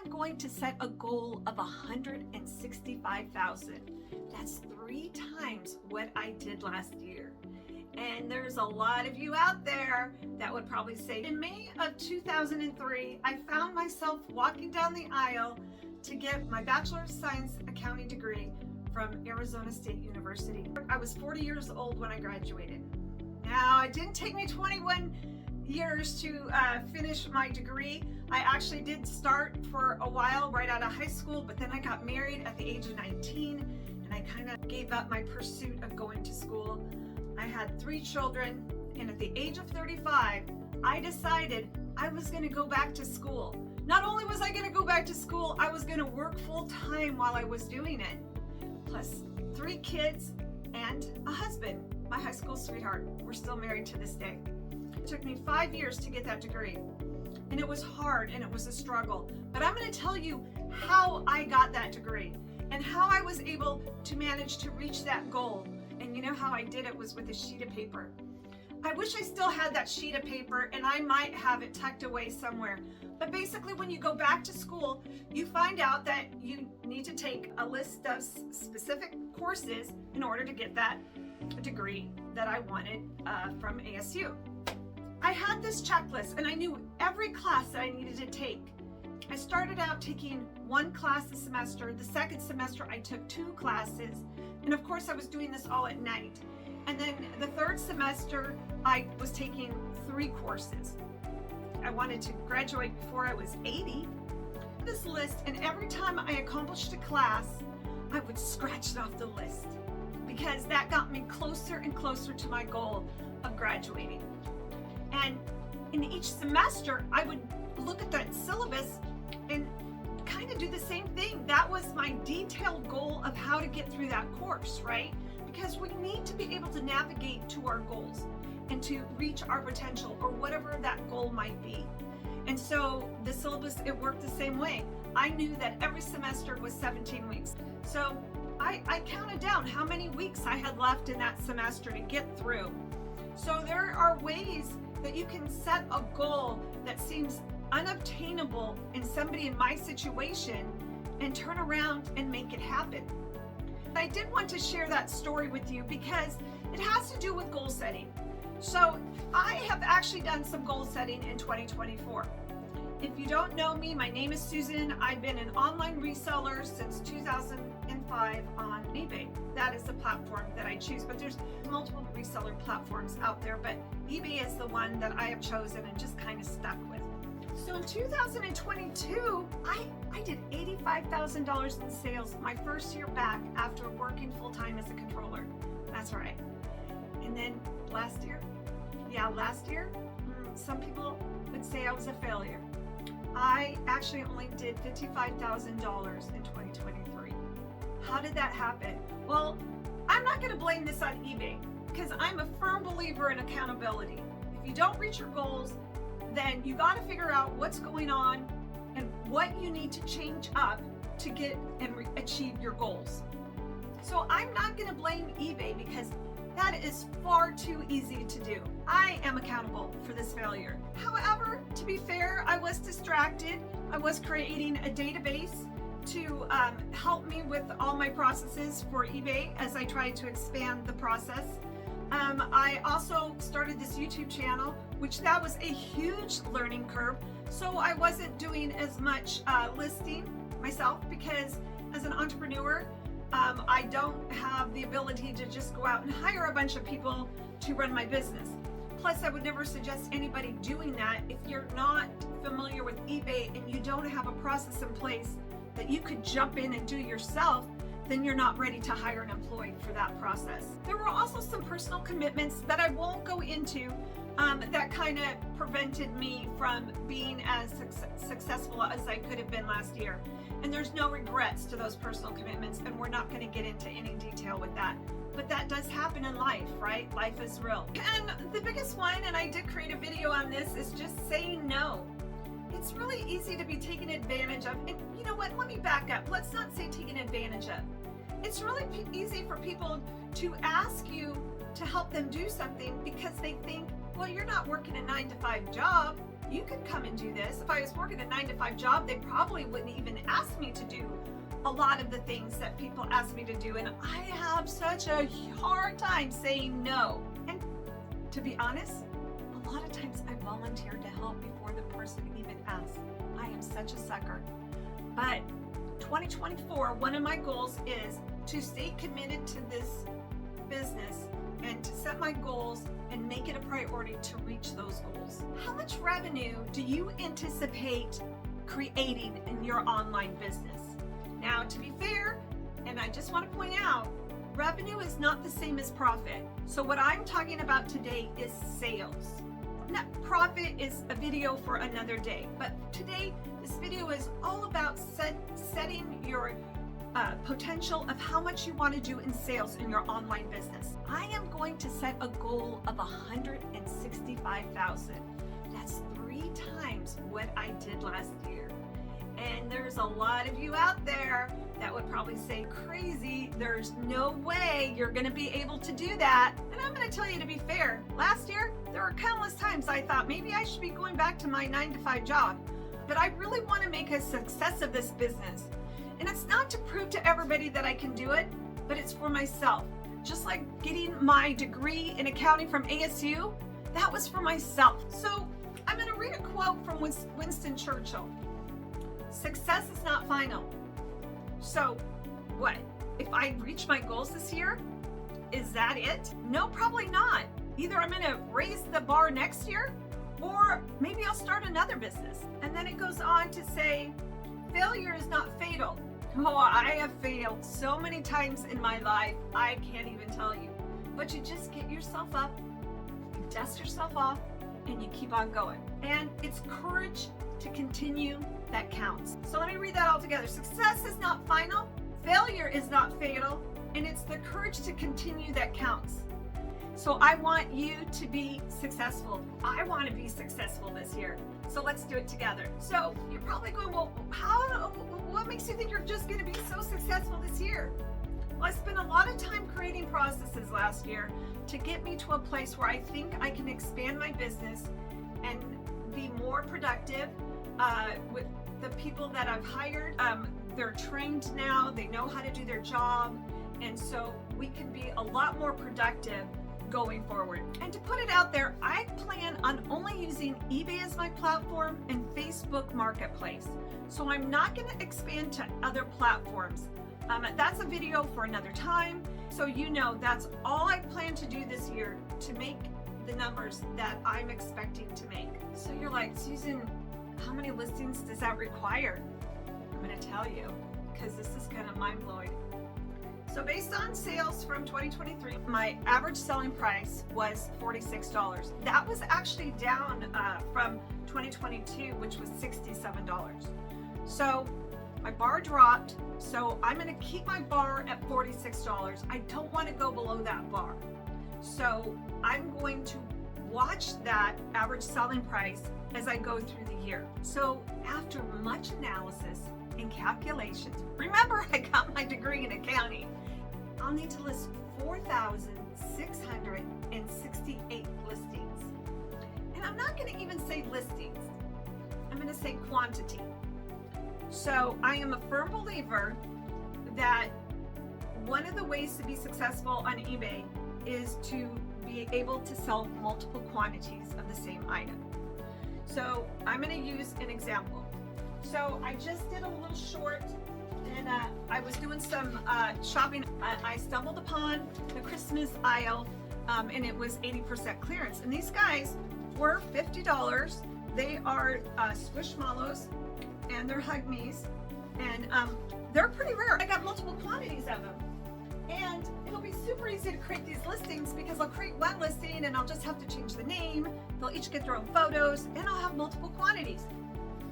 am going to set a goal of 165,000. That's 3 times what I did last year. And there's a lot of you out there that would probably say, in May of 2003, I found myself walking down the aisle to get my Bachelor of Science Accounting degree from Arizona State University. I was 40 years old when I graduated. Now, it didn't take me 21 years to finish my degree. I actually did start for a while right out of high school, but then I got married at the age of 19, and I kind of gave up my pursuit of going to school. I had 3 children, and at the age of 35, I decided I was going to go back to school. Not only was I going to go back to school, I was going to work full time while I was doing it. Plus 3 kids and a husband, my high school sweetheart. We're still married to this day. It took me 5 years to get that degree, and it was hard and it was a struggle. But I'm going to tell you how I got that degree and how I was able to manage to reach that goal. And you know how I did it was with a sheet of paper. I wish I still had that sheet of paper, and I might have it tucked away somewhere. But basically, when you go back to school, you find out that you need to take a list of specific courses in order to get that degree that I wanted from ASU. I had this checklist, and I knew every class that I needed to take. I started out taking 1 class a semester. The second semester, I took 2 classes. And of course, I was doing this all at night. And then the third semester, I was taking 3 courses. I wanted to graduate before I was 80. This list, and every time I accomplished a class, I would scratch it off the list because that got me closer and closer to my goal of graduating. And in each semester, I would look at that syllabus and kind of do the same thing. That was my detailed goal of how to get through that course, right? Because we need to be able to navigate to our goals and to reach our potential or whatever that goal might be. And so the syllabus, it worked the same way. I knew that every semester was 17 weeks. So I counted down how many weeks I had left in that semester to get through. So there are ways that you can set a goal that seems unobtainable in somebody in my situation and turn around and make it happen. I did want to share that story with you because it has to do with goal setting. So I have actually done some goal setting in 2024. If you don't know me, my name is Susan. I've been an online reseller since 2005 on eBay. That is the platform that I choose, but there's multiple reseller platforms out there, but eBay is the one that I have chosen and just kind of stuck with. So in 2022, I did $85,000 in sales my first year back after working full-time as a controller. That's right. And then last year, some people would say I was a failure. I actually only did $55,000 in 2023. How did that happen? Well, I'm not going to blame this on eBay because I'm a firm believer in accountability. If you don't reach your goals, then you got to figure out what's going on and what you need to change up to get and achieve your goals. So I'm not going to blame eBay because that is far too easy to do. I am accountable for this failure. However, to be fair, I was distracted. I was creating a database to help me with all my processes for eBay as I tried to expand the process. I also started this YouTube channel, which that was a huge learning curve. So I wasn't doing as much listing myself because as an entrepreneur, I don't have the ability to just go out and hire a bunch of people to run my business. Plus, I would never suggest anybody doing that if you're not familiar with eBay and you don't have a process in place that you could jump in and do yourself, then you're not ready to hire an employee for that process. There were also some personal commitments that I won't go into that kind of prevented me from being as successful as I could have been last year. And there's no regrets to those personal commitments, and we're not going to get into any detail with that. But that does happen in life, right? Life is real. And the biggest one, and I did create a video on this, is just saying no. It's really easy to be taken advantage of. And you know what? Let me back up. Let's not say taken advantage of. It's really easy for people to ask you to help them do something because they think, well, you're not working a 9-to-5 job. You could come and do this. If I was working a 9-to-5 job, they probably wouldn't even ask me to do a lot of the things that people ask me to do. And I have such a hard time saying no. And to be honest, a lot of times I volunteer to help before the person even asks. I am such a sucker. But 2024, one of my goals is to stay committed to this business and to set my goals and make it a priority to reach those goals. How much revenue do you anticipate creating in your online business? Now, to be fair, and I just want to point out, revenue is not the same as profit. So what I'm talking about today is sales. Now, profit is a video for another day, but today this video is all about setting your potential of how much you want to do in sales in your online business. I am going to set a goal of $165,000. That's 3 times what I did last year. And there's a lot of you out there that would probably say, crazy, there's no way you're going to be able to do that. And I'm going to tell you, to be fair, last year there were countless times I thought maybe I should be going back to my 9-to-5 job. But I really want to make a success of this business. And it's not to prove to everybody that I can do it, but it's for myself. Just like getting my degree in accounting from ASU, that was for myself. So I'm going to read a quote from Winston Churchill. Success is not final. So what? If I reach my goals this year, is that it? No, probably not. Either I'm going to raise the bar next year, or maybe I'll start another business. And then it goes on to say, failure is not fatal. Oh, I have failed so many times in my life, I can't even tell you. But you just get yourself up, you dust yourself off, and you keep on going. And it's courage to continue that counts. So let me read that all together. Success is not final, failure is not fatal, and it's the courage to continue that counts. So I want you to be successful. I want to be successful this year. So let's do it together. So you're probably going, well, what makes you think you're just going to be so successful this year? Well, I spent a lot of time creating processes last year to get me to a place where I think I can expand my business and be more productive with the people that I've hired. They're trained now, they know how to do their job, and so we can be a lot more productive going forward. And to put it out there, I plan on only using eBay as my platform and Facebook Marketplace. So I'm not going to expand to other platforms. That's a video for another time. So you know that's all I plan to do this year to make the numbers that I'm expecting to make. So you're like, Susan, how many listings does that require? I'm going to tell you, because this is kind of mind-blowing. So based on sales from 2023, my average selling price was $46. That was actually down from 2022, which was $67. So my bar dropped, so I'm going to keep my bar at $46. I don't want to go below that bar. So I'm going to watch that average selling price as I go through the year. So after much analysis and calculations, remember I got my degree in accounting, I'll need to list 4,668 listings. And I'm not going to even say listings. I'm going to say quantity. So I am a firm believer that one of the ways to be successful on eBay is to be able to sell multiple quantities of the same item. So I'm going to use an example. So I just did a little short, and I was doing some shopping. I stumbled upon the Christmas aisle, and it was 80% clearance. And these guys were $50. They are Squishmallows, and they're Hug Me's, and they're pretty rare. I got multiple quantities of them. And it'll be super easy to create these listings because I'll create one listing and I'll just have to change the name. They'll each get their own photos, and I'll have multiple quantities.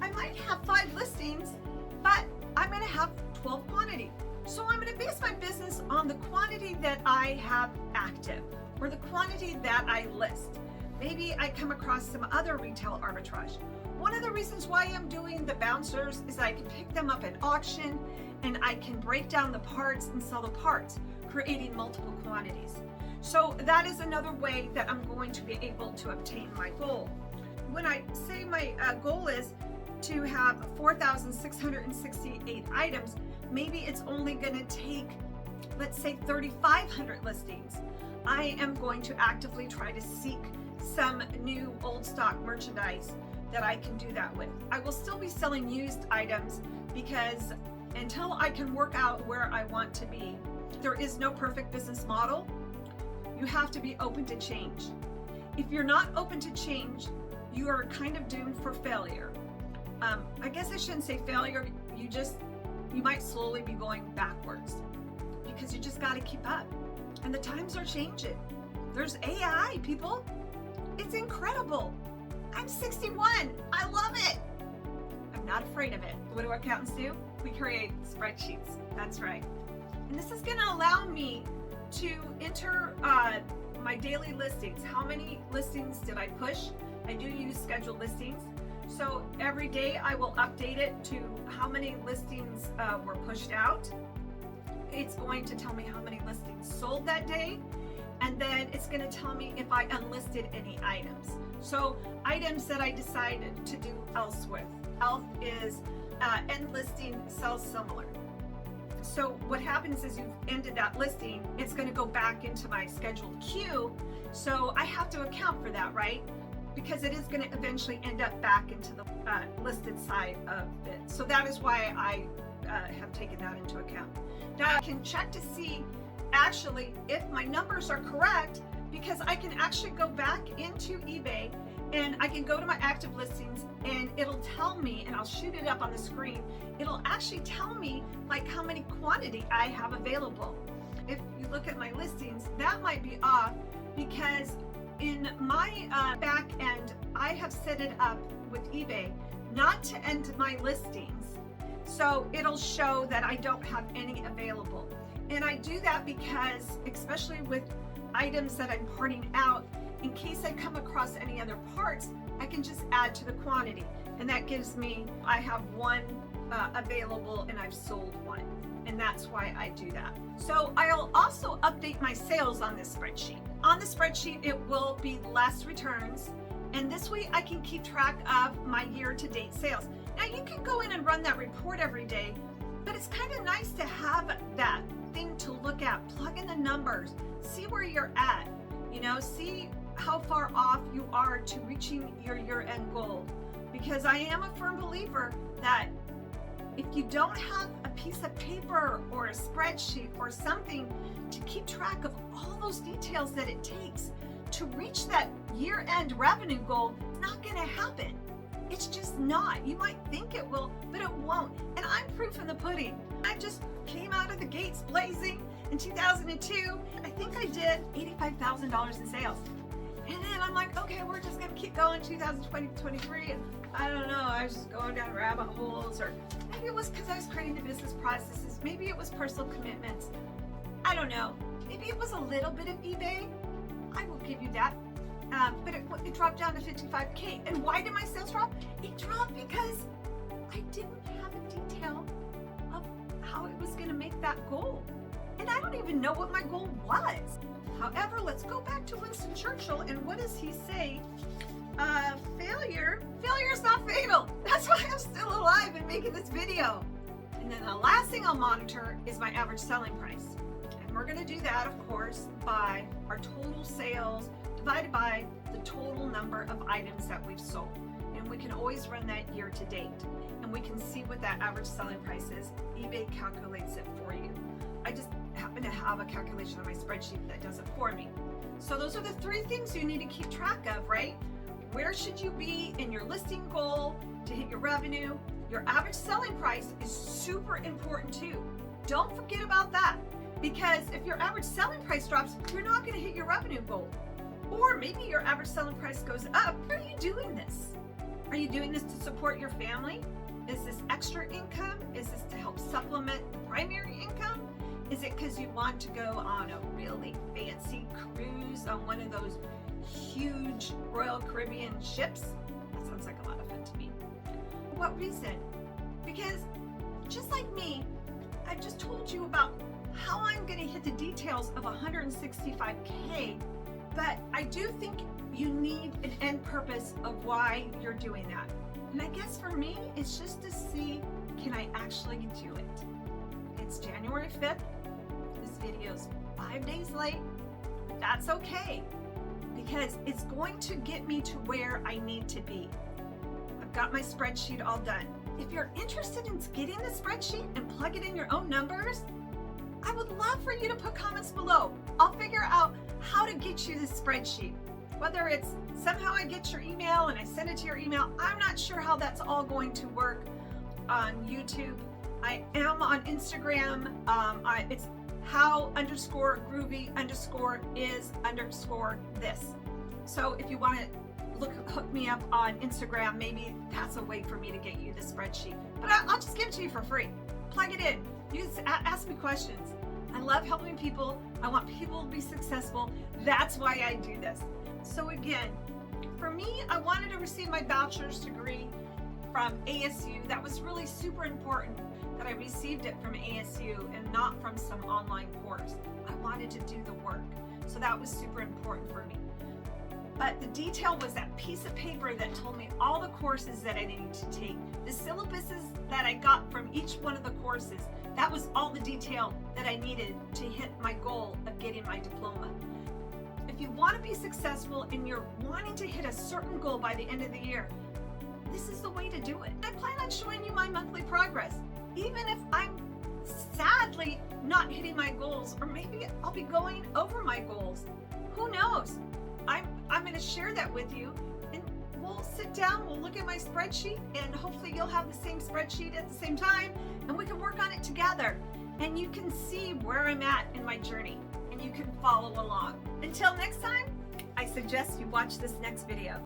I might have 5 listings, but I'm going to have 12 quantity. So I'm going to base my business on the quantity that I have active, or the quantity that I list. Maybe I come across some other retail arbitrage. One of the reasons why I'm doing the bouncers is I can pick them up at auction, and I can break down the parts and sell the parts, creating multiple quantities. So that is another way that I'm going to be able to obtain my goal. when I say my goal is to have 4,668 items, maybe it's only going to take, let's say, 3,500 listings. I am going to actively try to seek some new old stock merchandise that I can do that with. I will still be selling used items because until I can work out where I want to be, there is no perfect business model. You have to be open to change. If you're not open to change, you are kind of doomed for failure. I guess I shouldn't say failure. You might slowly be going backwards because you just got to keep up. And the times are changing. There's AI, people. It's incredible. I'm 61. I love it. I'm not afraid of it. What do accountants do? We create spreadsheets. That's right. And this is going to allow me to enter my daily listings. How many listings did I push? I do use scheduled listings. So every day I will update it to how many listings were pushed out. It's going to tell me how many listings sold that day. And then it's going to tell me if I unlisted any items. So items that I decided to do else with. Else is end listing, sells similar. So what happens is you've ended that listing, it's going to go back into my scheduled queue. So I have to account for that, right? Because it is going to eventually end up back into the listed side of it. So that is why I have taken that into account. Now I can check to see actually if my numbers are correct, because I can actually go back into eBay and I can go to my active listings and it'll tell me, and I'll shoot it up on the screen, it'll actually tell me like how many quantity I have available. If you look at my listings, that might be off because in my back end, I have set it up with eBay not to end my listings. So it'll show that I don't have any available. And I do that because, especially with items that I'm parting out, in case I come across any other parts, I can just add to the quantity. And that gives me, I have one available and I've sold one. And that's why I do that. So I'll also update my sales on this spreadsheet. On the spreadsheet, it will be less returns. And this way I can keep track of my year-to-date sales. Now you can go in and run that report every day, but it's kind of nice to have that thing to look at, plug in the numbers, see where you're at, see how far off you are to reaching your year-end goal. Because I am a firm believer that if you don't have a piece of paper or a spreadsheet or something to keep track of all those details that it takes to reach that year-end revenue goal, it's not going to happen. It's just not. You might think it will, but it won't. And I'm proof in the pudding. I just came out of the gates blazing in 2002. I think I did $85,000 in sales. And then I'm like, okay, we're just going to keep going 2023. And I don't know, I was just going down rabbit holes, or maybe it was because I was creating the business processes. Maybe it was personal commitments. I don't know. Maybe it was a little bit of eBay. I will give you that. But it dropped down to 55K. And why did my sales drop? It dropped because I didn't have a detail of how it was going to make that goal. And I don't even know what my goal was. However, let's go back to Winston Churchill. And what does he say? Failure is not fatal. That's why I'm still alive and making this video. And then the last thing I'll monitor is my average selling price. And we're going to do that, of course, by our total sales divided by the total number of items that we've sold. And we can always run that year to date. And we can see what that average selling price is. eBay calculates it for you. I just happen to have a calculation on my spreadsheet that does it for me. So those are the three things you need to keep track of, right? Where should you be in your listing goal to hit your revenue? Your average selling price is super important too. Don't forget about that, because if your average selling price drops, you're not going to hit your revenue goal. Or maybe your average selling price goes up. Why are you doing this? Are you doing this to support your family? Is this extra income? Is this to help supplement primary income? Is it because you want to go on a really fancy cruise on one of those huge Royal Caribbean ships? That sounds like a lot of fun to me. What reason? Because just like me, I just told you about how I'm going to hit the details of 165K But I do think you need an end purpose of why you're doing that. And I guess for me, it's just to see, can I actually do it? It's January 5th. This video's 5 days late. That's okay, because it's going to get me to where I need to be. I've got my spreadsheet all done. If you're interested in getting the spreadsheet and plug it in your own numbers, I would love for you to put comments below. I'll figure out how to get you this spreadsheet. Whether it's somehow I get your email and I send it to your email, I'm not sure how that's all going to work on YouTube. I am on Instagram. It's how_groovy_is_this. So if you want to hook me up on Instagram, maybe that's a way for me to get you the spreadsheet. But I'll just give it to you for free. Plug it in. You just ask me questions. I love helping people. I want people to be successful. That's why I do this. So again, for me, I wanted to receive my bachelor's degree from ASU. That was really super important that I received it from ASU and not from some online course. I wanted to do the work. So that was super important for me. But the detail was that piece of paper that told me all the courses that I needed to take. The syllabuses that I got from each one of the courses, that was all the detail that I needed to hit my goal of getting my diploma. If you want to be successful and you're wanting to hit a certain goal by the end of the year, this is the way to do it. I plan on showing you my monthly progress. Even if I'm sadly not hitting my goals, or maybe I'll be going over my goals. Who knows? I'm going to share that with you, and we'll sit down, we'll look at my spreadsheet, and hopefully you'll have the same spreadsheet at the same time, and we can work on it together. And you can see where I'm at in my journey, and you can follow along. Until next time, I suggest you watch this next video.